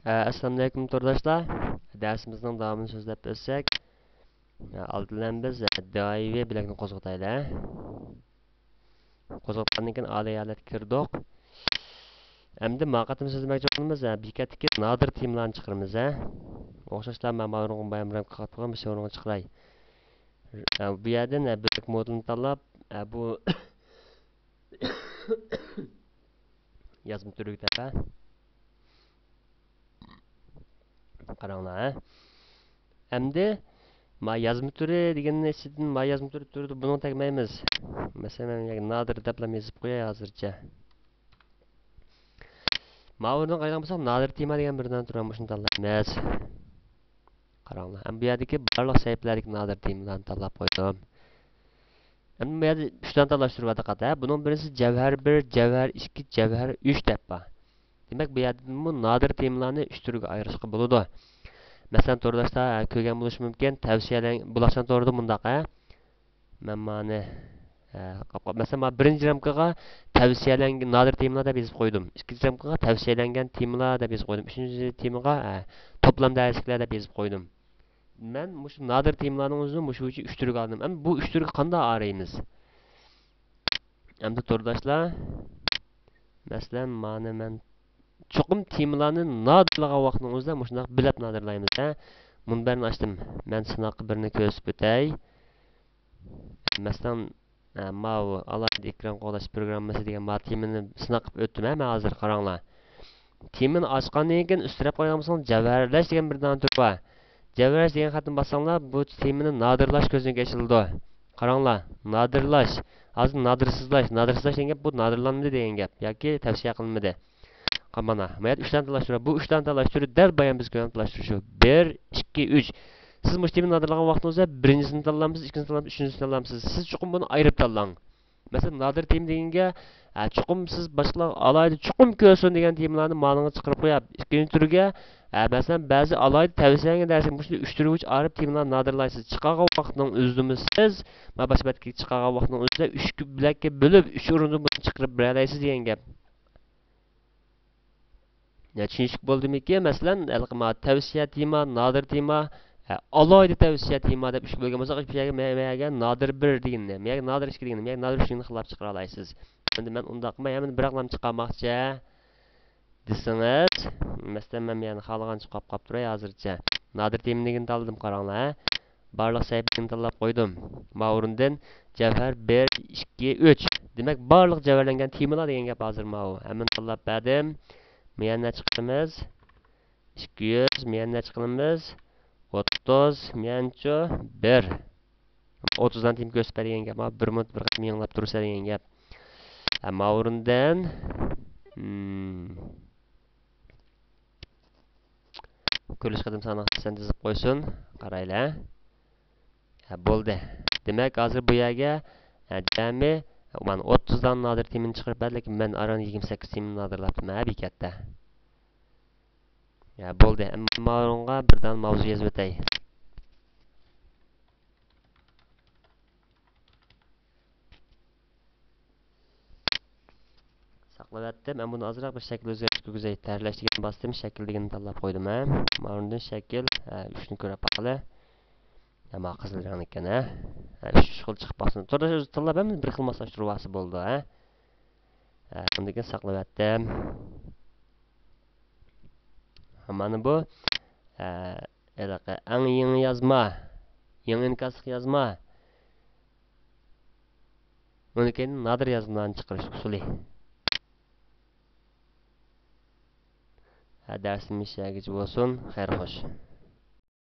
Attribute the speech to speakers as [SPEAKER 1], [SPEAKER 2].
[SPEAKER 1] Assalomu alaykum turdashlar. Darsimizning davomini so'zlab o'tsak, oldindan biz doiviy bilakni qo'zg'ataylik. Qo'zg'atgandan keyin oliy holatga kirdik. Endi maqatimiz so'zlamoqchi bo'lganimiz bekatdagi nodir temalarni chiqaramiz. O'xshashlar men ma'lum bayramlar qilib bir so'rovni chiqaray. Bu yerdan bilak modulini tanlab, bu yozma turiga tapa. Qaranglar. Endi yozma turi deganni ichidan yozma turi buni tagmaymiz. Masalan, nodir deb yozib qo'yay hozircha. Ma'lumotni qaragan bo'lsak, nodir tema degan birdan turgan shuni tanlaymiz. Qaranglar. Bu yerdagi barliq sahifalaridagi nodir temalarni tanlab qo'ydim. Endi bu yerda 3 dan tanlashtirib qata. Buning birisi javhar 1, javhar 2, javhar 3 deb bor. Demak, bu yerda bu nodir temalarni 3 turga ayirishga bo'ladi. Masalan, to'rdoshlar ko'rgan bo'lishi mumkin. Tavsiyalar bulaşan to'rda bundaq. Men mana masalan, birinchi ramkaga tavsiyalangan nodir temalar deb yozib qo'ydim. Ikkinchi ramkaga tavsiyalangan temalar deb yozib qo'ydim. Uchinchi temaga toplam darsliklar deb yozib qo'ydim. Men shu nodir temalarning o'zini shu 3 turga oldim. Endi bu 3 turga qanday araymiz? Endi to'rdoshlar masalan, mana men chuqum temalarni nodirlagan vaqtning o'zida shunday bilib nodirlaymiz. Munbarni ochdim. Men sinoq birini ko'rsatib o'tay. Masalan, mau alohida ekran qo'llash programmasi degan temani sinoq qilib o'tdim. Men hozir qaranglar. Temani ochgandan keyin ustirab qo'ygan bo'lsam, javharlash degan bir dona tur bor. Javharlash degan xatni bossanglar, bu temani nodirlash ko'zini ochildi. Qaranglar, nodirlash. Hozir nodirsizlash degan gap bu nodirlanmadi degan gap yoki tavsiya qilinmadi. Mana, men 3 dan tanlashtirib, bu 3 dan tanlashtirib dal bayan biz ko'rgan tanlashtirish shu. 1, 2, 3. Siz bu temani nodirlagan vaqtingizda birinchisini tanlaymiz, ikkinchisini tanlaymiz, uchinchisini tanlaymiz. Siz chuqum buni ayirib tanlang. Masalan, nodir tema deganga chuqum siz boshqa alohida chuqum ko'rsin degan temalarni ma'noga chiqarib qo'yib, ikkinchi turga masalan ba'zi alohida tavsiyalangan darsga mushli 3 turga ayirib temalarni nodirlaysiz. Chiqargan vaqtning o'zida siz mana boshbatga chiqargan vaqtning o'zida 3 bilakka bo'lib 3 o'rinni chiqarib beralaysiz degan gap. Tushunishlik bo'ldimiki? Masalan, tavsiya tema, nodir tema, alohida tavsiya tema deb 3 bo'lgan bo'lsa, bu yerga menga nodir 1 deganni, menga nodir 2 deganni, menga nodir 3 ni xilab chiqara olasiz. Endi men undaq qilmayman, biroqlam chiqarmoqchi desangiz, masalan, men yana xohlagan chiqib qolib turay hozircha. Nodir tema deganni tanladim, qaranglar. Barliq sahifani tanlab qo'ydim. Ma o'rindan javhar 1, 2, 3. Demak, barliq javharlangan temalar degan gap hozir ma u. Hamma tanlab berdim. Miyana chiqimiz 200, miyana chiqimiz 30, miyancho 1. 30 dan tim ko'rsatib bergan gap, 1 minut bir qism yanglab tursa degan gap. Ammo o'rindan ko'rish qadim sanoqchasini chizib qo'ysin, qaraylar. Bo'ldi. Demak, hozir bu yerga jami men 30 dan nodir temini chiqarib berdim, lekin men aran 28 temini nodirlabdim bekatda. Bo'ldi. Ammo o'ringa birdan mavzu yozib o'tay. Saqlavatdim. Men buni ozroq bir shakl o'zgartirib tayyorlash degan bosdim, shakl deganni tanlab qo'ydim. Ma'lumdan shakl 3 ni ko'rib baqala. Ama qizil rang ekan, 3 xil chiqib qolsin. To'g'ri o'zi tanlab ham bir xil moslashtiruvasi bo'ldi, Bundan keyin saqlavatdim. Mana bu eng yangi yozma, yangi inkaslik yozma. Bundan keyin nodir yozmalarni chiqarish usuli. Darsimiz yagichi bo'lsin. Xayr xo'sh.